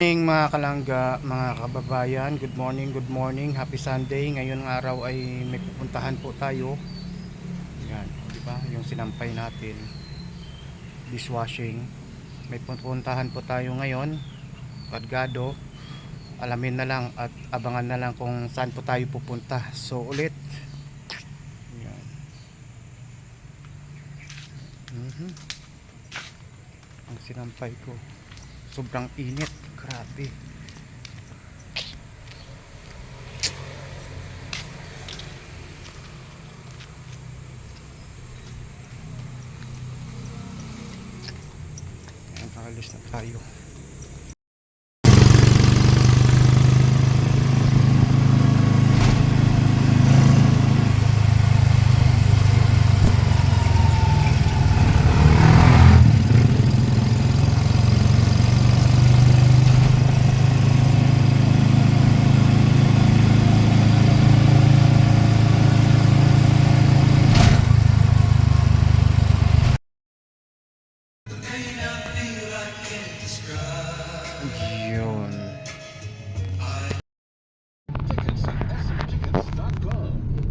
Morning mga kalangga, mga kababayan, good morning, happy Sunday. Ngayon ng araw ay may pupuntahan po tayo. Yan, di ba? Yung sinampay natin, dishwashing. May pupuntahan po tayo ngayon, Cargado. Alamin na lang at abangan na lang kung saan po tayo pupunta. So ulit. Yan. Ang sinampay ko. Sobrang init, grabe. Nakalis na tayo. Yun.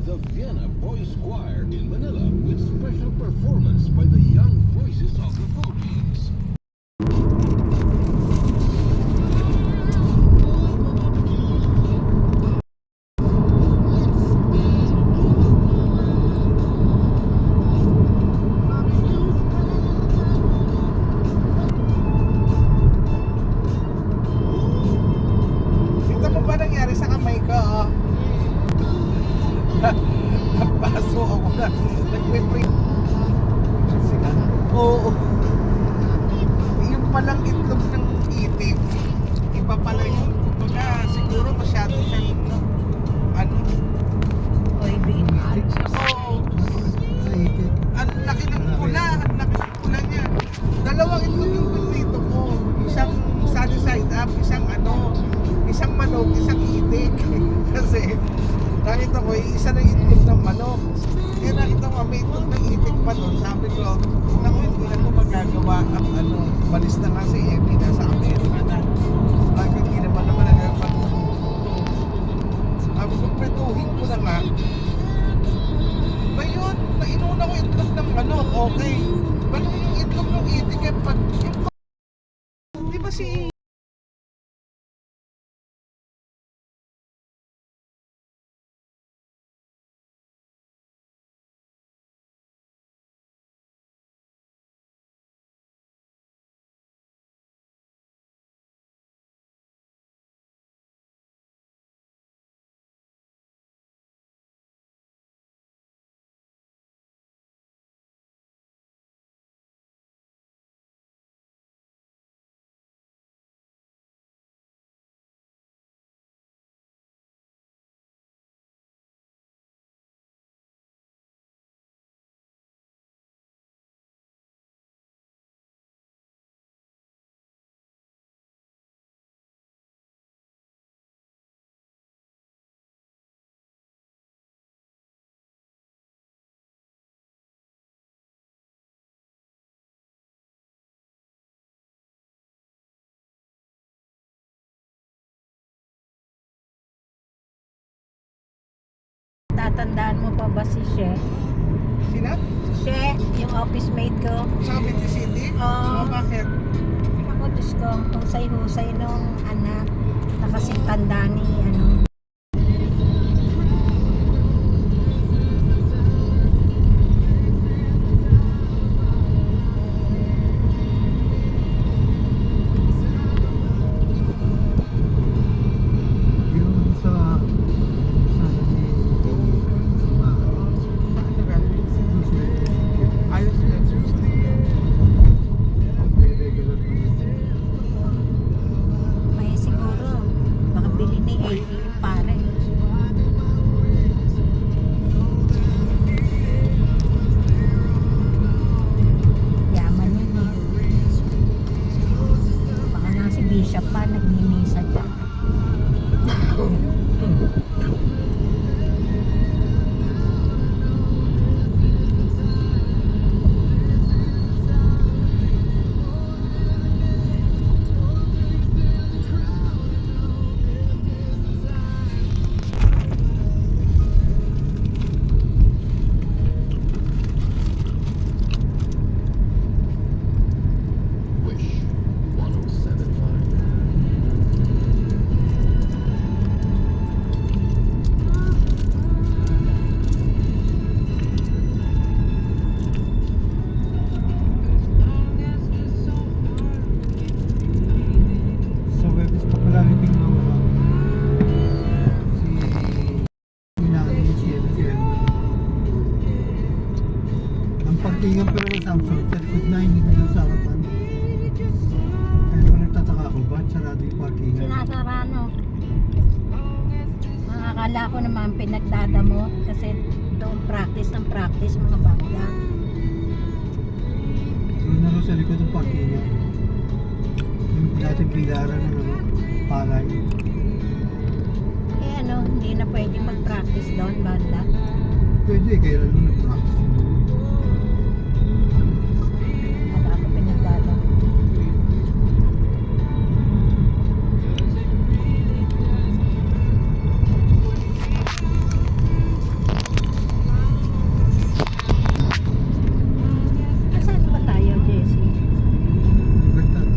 The Vienna Boys Choir in Manila with special performance by the young voices of the Philippines. Ito mo ba nangyari sa kamay ko? Nagpaso ako na. Nagpe-print. Oo. Yung palang itlog ng itik. Iba pala yun. Kumbaga siguro masyado siyang ano. Oo. Ang laki ng pula. Ang laki ng pula niya. Dalawang itlog yung pinrito ko. Isang sunny side up. Isang isang manok, isang itik. Kasi nakita ko isa na itlog ng manok. Kaya nakita ko may itlog ng itik pa doon. Sabi ko, naku, hindi na ko magagawa ang balis na kasi Emmy nasa Amerika na. Bakit hindi naman nagagawa. Sabi ko, pretuhin ko na nga. Ba yun, nainuna ko itlog ng manok, okay. Ba't yung itlog ng itik eh, pag di ba si Tatandaan mo pa ba si She? sina? She, yung office mate ko. Sa Cavite City? Oo. Bakit? Ako, Diyos ko, ang husay-husay nung anak na kasing tanda ni ano. Yung sa ayos na May siguro, baka bili ni A yung pare. Yaman yun eh. Baka nga si Bishop pa, nagmimisa dyan. Akala ko naman pinagdadamot kasi doon practice ng practice mga banda. Doon na rin sa likod ng parkingan. Yung dating pilaran ng ano, palay. Eh ano, hindi na pwede mag-practice doon banda. Pwede, kaya lang nung nag-practice din doon. Akala ko pinagdadamot. Nasaan ba tayo, Jessie? Libertad.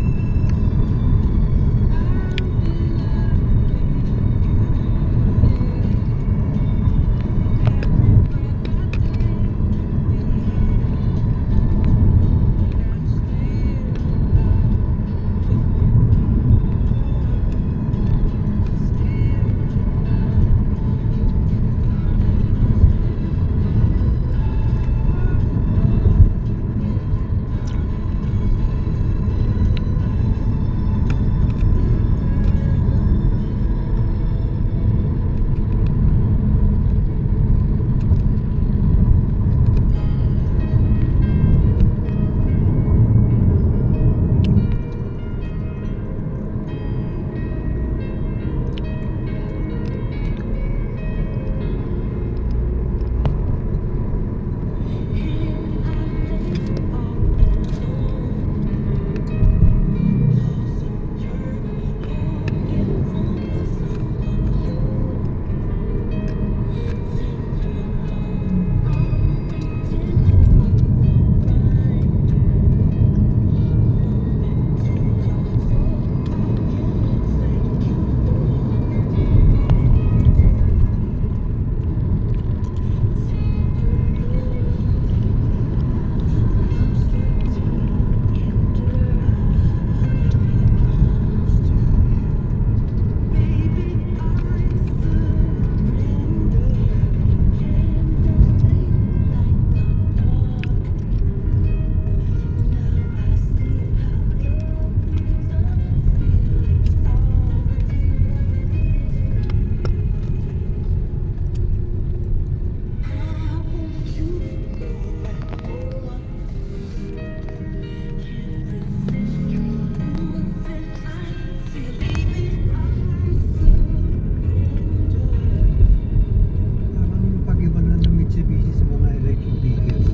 Parang pag-iba na ng Mitsubishi sa mga electric vehicles.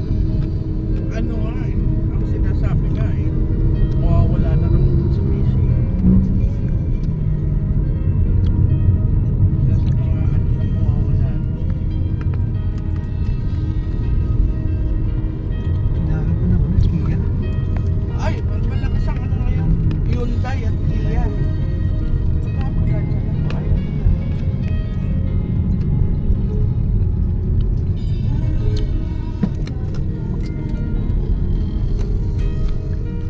Ano nga eh, ang sinasabi nga eh, mawawala na ng Mitsubishi. Isa sa mga ano na mawawala. Hinahanap ko naman ng Kia. Ay, malakas ang ano ngayon, Hyundai at Kia. Napakaganda na po ayaw nila.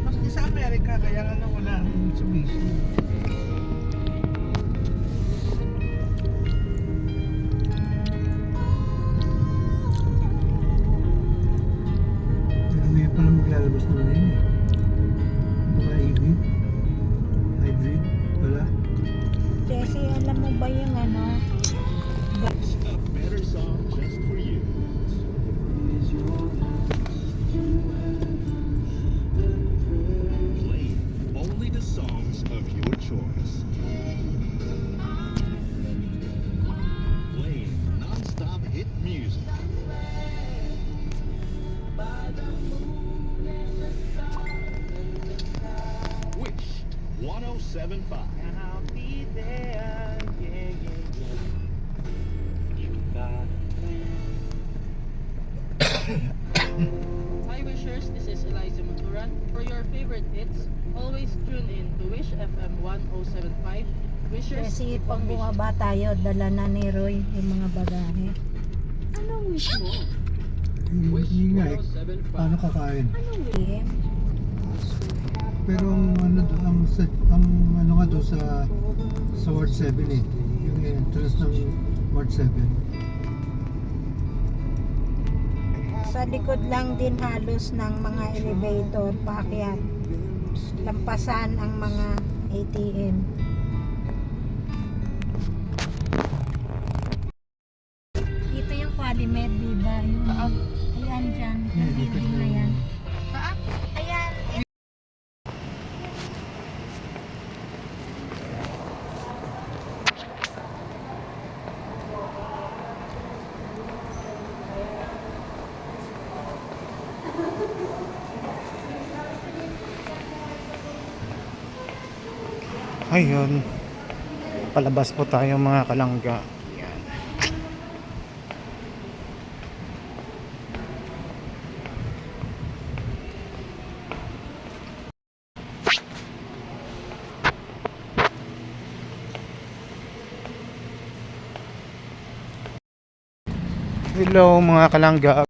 Maski sa Amerika, kaya nga nawala ang Mitsubishi. Pero ngayon pala maglalabas naman na yun eh. Mga hybrid. Hybrid pala. Jessie, alam mo ba yung ano? A better song just for you. Playing only the songs of your choice. Playing non-stop hit music. Wish 1075. I'll be there, yeah, yeah, yeah. You got Hi Wishers, this is Eliza Maturan. For your favorite hits, always tune in to Wish FM 1075. Wishers, Kasi keep pag on wishing. bumaba tayo, dala na ni Roy yung mga bagahe. Anong wish mo? Hindi nga eh. Paano kakain? Anong wish? Eh, Pero ang ano doon, ang ano nga doon sa Ward 7 eh. Yung entrance ng Ward 7. sa likod lang din halos ng mga elevator paakyat. Lampasan ang mga ATM. Ayun. Palabas po tayo mga kalangga. Yan. Hello mga kalangga.